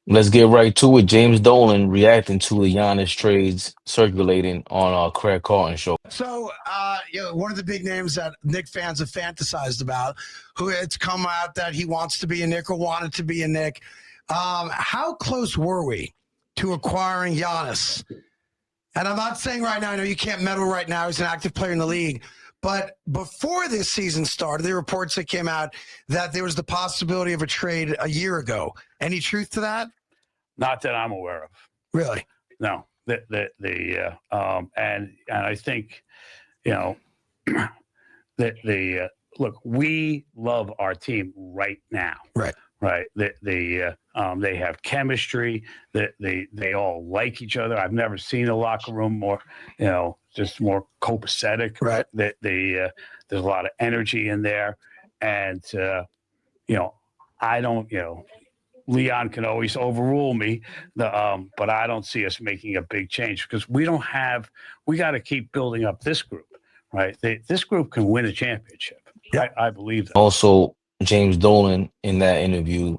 Let's get right to it. James Dolan reacting to the Giannis trades circulating on our Craig Carton show. So, one of the big names that Knick fans have fantasized about, who it's come out that he wants to be a Knick or wanted to be a Knick. How close were we to acquiring Giannis? And I'm not saying right now, I know you can't meddle right now. He's an active player in the league. But before this season started, there were reports that came out that there was the possibility of a trade a year ago. Any truth to that? Not that I'm aware of. Really? No. And I think, you know, look, we love our team right now. Right. Right. They have chemistry. They all like each other. I've never seen a locker room more, just more copacetic. Right. There's a lot of energy in there, and I don't. Leon can always overrule me, but I don't see us making a big change because we got to keep building up this group, right? This group can win a championship. Yeah. I believe that. Also, James Dolan in that interview,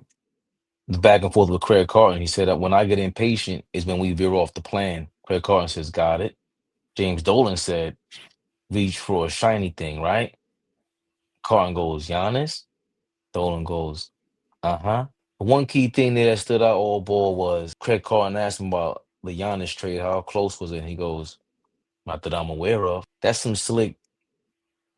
the back and forth with Craig Carton, he said that when I get impatient is when we veer off the plan. Craig Carton says, got it. James Dolan said, reach for a shiny thing, right? Carton goes, Giannis? Dolan goes, uh-huh. One key thing there that stood out all ball was Craig Carton asked him about the Giannis trade. How close was it? And he goes, not that I'm aware of. That's some slick,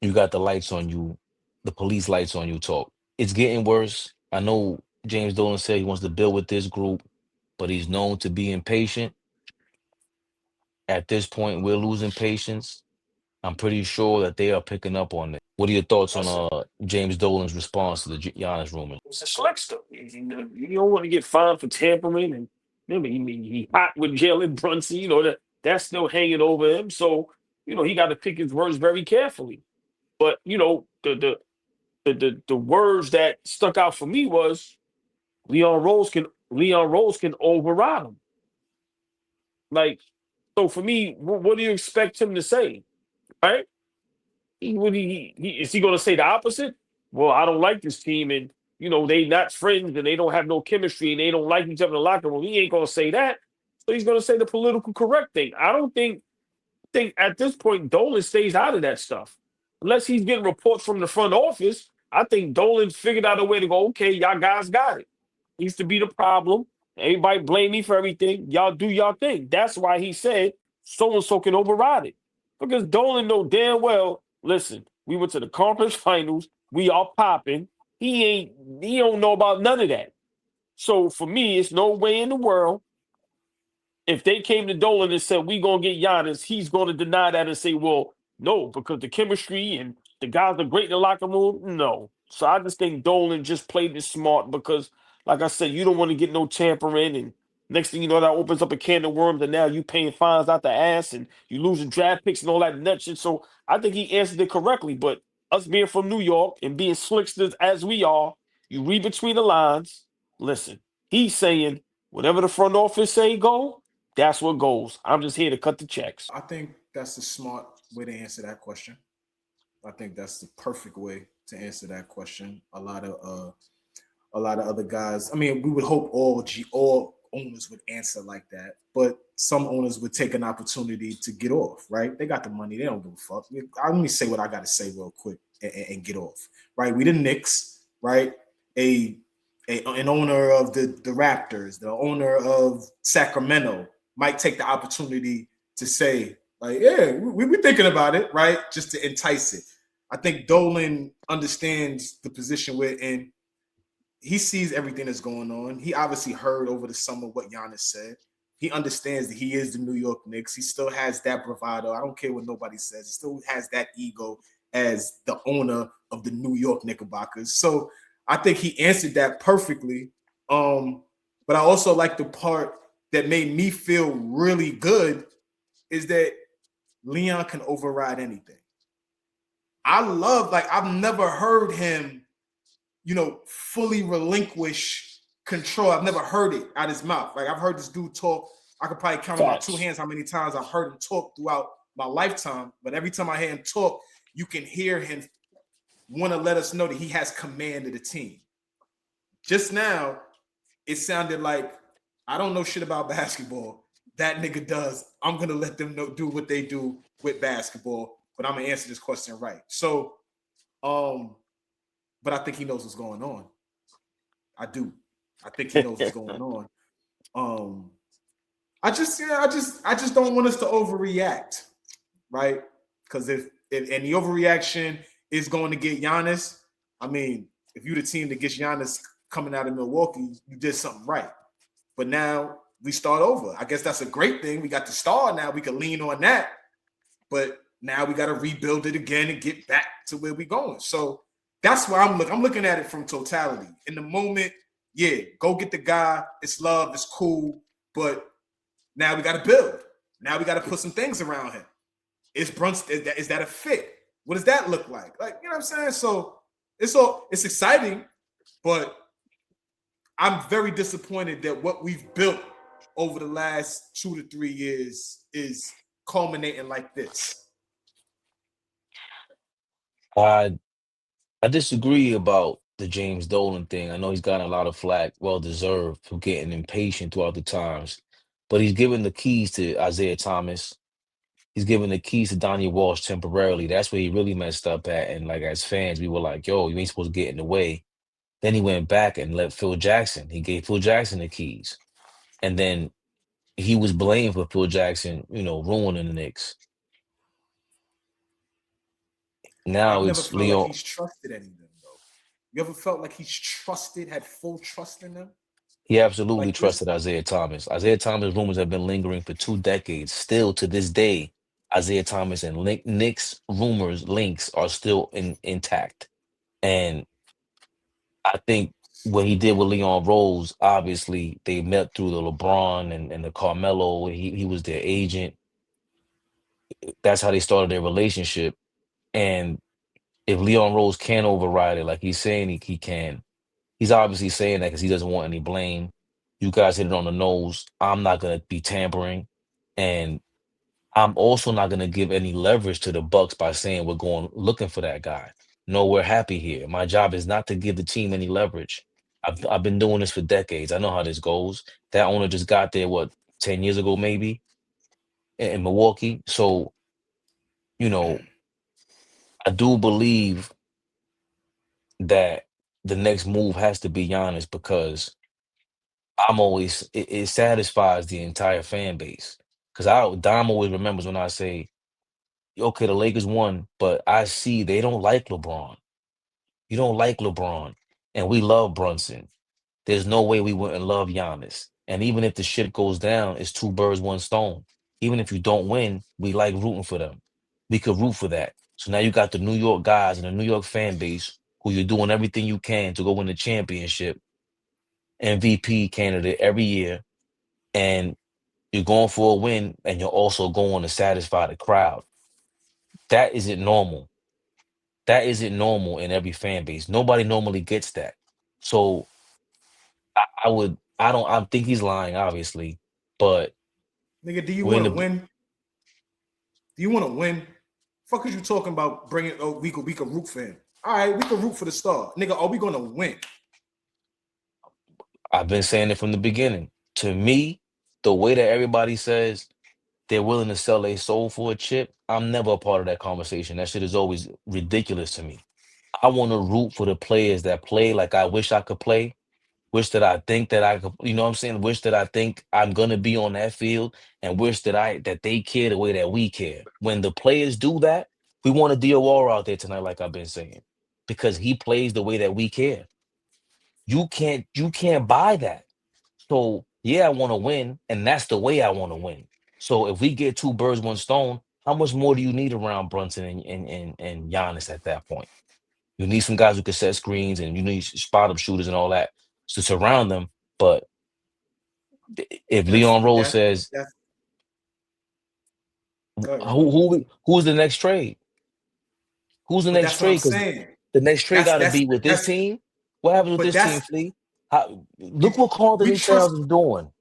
you got the lights on you, the police lights on you talk. It's getting worse. I know James Dolan said he wants to build with this group, but he's known to be impatient. At this point, we're losing patience. I'm pretty sure that they are picking up on it. What are your thoughts on James Dolan's response to the Giannis rumor? It's a slick stuff. You don't want to get fined for tampering, and remember, he hot with Jalen Brunson. That's still hanging over him. So he got to pick his words very carefully. But the words that stuck out for me was Leon Rose can override him. Like, so for me, what do you expect him to say? Right? Is he going to say the opposite? Well, I don't like this team, and they not friends, and they don't have no chemistry, and they don't like each other in the locker room. He ain't going to say that. So he's going to say the political correct thing. I don't think at this point Dolan stays out of that stuff unless he's getting reports from the front office. I think Dolan figured out a way to go. Okay, y'all guys got it. Used to be the problem. Everybody blame me for everything. Y'all do y'all thing. That's why he said so and so can override it. Because Dolan know damn well, listen, we went to the conference finals. We are popping. He don't know about none of that. So for me, it's no way in the world. If they came to Dolan and said, we going to get Giannis, he's going to deny that and say, well, no, because the chemistry and the guys are great in the locker room. No. So I just think Dolan just played it smart because, like I said, you don't want to get no tampering, and next thing you know, that opens up a can of worms, and now you paying fines out the ass, and you losing draft picks and all that nut shit. So I think he answered it correctly. But us being from New York and being slicksters as we are, you read between the lines. Listen, he's saying whatever the front office say go, that's what goes. I'm just here to cut the checks. I think that's the smart way to answer that question. I think that's the perfect way to answer that question. A lot of other guys. I mean, we would hope all owners would answer like that, but some owners would take an opportunity to get off. Right? They got the money. They don't give a fuck. Let me say what I got to say real quick and get off. Right? We the Knicks. Right? An owner of the Raptors, the owner of Sacramento might take the opportunity to say, like, yeah, we be thinking about it, right? Just to entice it. I think Dolan understands the position we're in. He sees everything that's going on. He obviously heard over the summer what Giannis said. He understands that he is the New York Knicks. He still has that bravado. I don't care what nobody says. He still has that ego as the owner of the New York Knickerbockers. So I think he answered that perfectly. But I also like the part that made me feel really good is that Leon can override anything. I've never heard him, fully relinquish control. I've never heard it out his mouth. Like, I've heard this dude talk. I could probably count on my two hands how many times I've heard him talk throughout my lifetime. But every time I hear him talk, you can hear him want to let us know that he has command of the team. Just now, it sounded like I don't know shit about basketball. That nigga does. I'm gonna let them do what they do with basketball, but I'm gonna answer this question right. So, but I think he knows what's going on. I do. I think he knows what's going on. I just don't want us to overreact, right? Because if the overreaction is going to get Giannis, I mean, if you're the team that gets Giannis coming out of Milwaukee, you did something right. But now we start over. I guess that's a great thing. We got the star now. We can lean on that. But now we got to rebuild it again and get back to where we're going. So that's where I'm looking at it from totality. In the moment, yeah, go get the guy. It's love. It's cool. But now we got to build. Now we got to put some things around him. Is Brunson, is that a fit? What does that look like? Like, you know what I'm saying? So it's exciting, but I'm very disappointed that what we've built over the last 2 to 3 years is culminating like this. I disagree about the James Dolan thing. I know he's gotten a lot of flack, well deserved, for getting impatient throughout the times, but he's given the keys to Isaiah Thomas. He's given the keys to Donnie Walsh temporarily. That's where he really messed up at. And like as fans, we were like, "Yo, you ain't supposed to get in the way." Then he went back and let Phil Jackson. He gave Phil Jackson the keys, and then he was blamed for Phil Jackson, ruining the Knicks. Now I've never it's felt like Leon. he's trusted any of them, though. You ever felt like he's had full trust in them? He absolutely Like this? trusted Isaiah Thomas. Isaiah Thomas rumors have been lingering for 2 decades. Still to this day, Isaiah Thomas and Knicks rumors links are still intact. And I think what he did with Leon Rose, obviously they met through the LeBron and the Carmelo. He was their agent. That's how they started their relationship. And if Leon Rose can override it, like he's saying he can, he's obviously saying that because he doesn't want any blame. You guys hit it on the nose. I'm not gonna be tampering, and I'm also not gonna give any leverage to the Bucks by saying we're going looking for that guy. No, we're happy here. My job is not to give the team any leverage. I've been doing this for decades. I know how this goes. That owner just got there, what, 10 years ago, maybe, in Milwaukee. So, you know, I do believe that the next move has to be Giannis because it satisfies the entire fan base. Because Dom always remembers when I say, okay, the Lakers won, but I see they don't like LeBron. You don't like LeBron, and we love Brunson. There's no way we wouldn't love Giannis. And even if the shit goes down, it's two birds, one stone. Even if you don't win, we like rooting for them. We could root for that. So now you got the New York guys and the New York fan base who you're doing everything you can to go win the championship, MVP candidate every year, and you're going for a win, and you're also going to satisfy the crowd. That isn't normal. That isn't normal in every fan base. Nobody normally gets that. So I think he's lying, obviously, but Nigga, do you we're in want to the, win? Do you want to win? Fuck is you talking about bringing, we could root for him. All right, we could root for the star. Nigga, are we going to win? I've been saying it from the beginning. To me, the way that everybody says they're willing to sell their soul for a chip, I'm never a part of that conversation. That shit is always ridiculous to me. I want to root for the players that play like I wish I could play. Wish that I think that I could, you know what I'm saying? Wish that I think I'm gonna be on that field and wish that they care the way that we care. When the players do that, we want a DOR out there tonight, like I've been saying, because he plays the way that we care. You can't buy that. So yeah, I want to win, and that's the way I want to win. So if we get two birds, one stone, how much more do you need around Brunson and Giannis at that point? You need some guys who can set screens, and you need spot up shooters and all that to surround them. But if And that's Leon but Rose says, that's go ahead, Ramon. who's the next trade? Who's the But next that's what I'm trade? Because saying. the next trade got to be with this That's team. What happens with but this team, that's Flea? you Look what Carl we Anthony Towns trust is doing.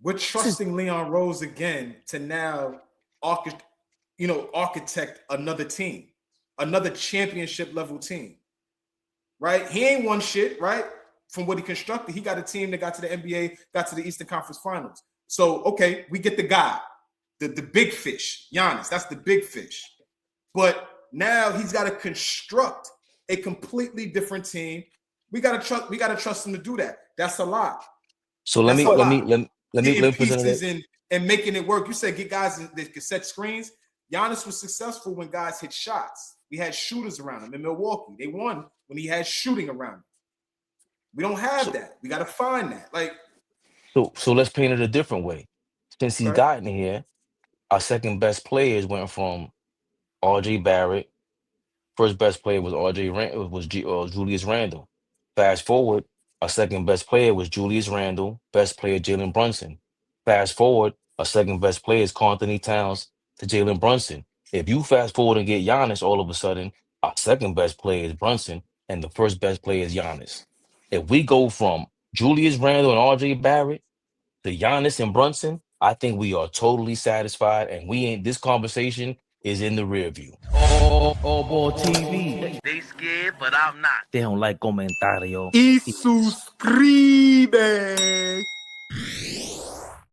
we're This is trusting Leon Rose again to now architect another team, another championship level team. Right? He ain't won shit, right? from what he constructed, he got a team that got to the NBA, got to the Eastern Conference Finals. So, okay, we get the guy, the big fish, Giannis. That's the big fish. But now he's got to construct a completely different team. We gotta trust him to do that. That's a lot. So let me present pieces it and making it work. You said get guys that can set screens. Giannis was successful when guys hit shots. We had shooters around him in Milwaukee. They won when he had shooting around him. We don't have that. We got to find that. Like, so let's paint it a different way. Since he's gotten here, our second best players went from R.J. Barrett. First best player was Julius Randle. Fast forward, our second best player was Julius Randle. Best player Jalen Brunson. Fast forward, our second best player is Karl Anthony Towns to Jalen Brunson. If you fast forward and get Giannis, all of a sudden, our second best player is Brunson, and the first best player is Giannis. If we go from Julius Randle and R.J. Barrett to Giannis and Brunson, I think we are totally satisfied, and this conversation is in the rear view. All Ball TV. They scared, but I'm not. They don't like comentario. y suscribe.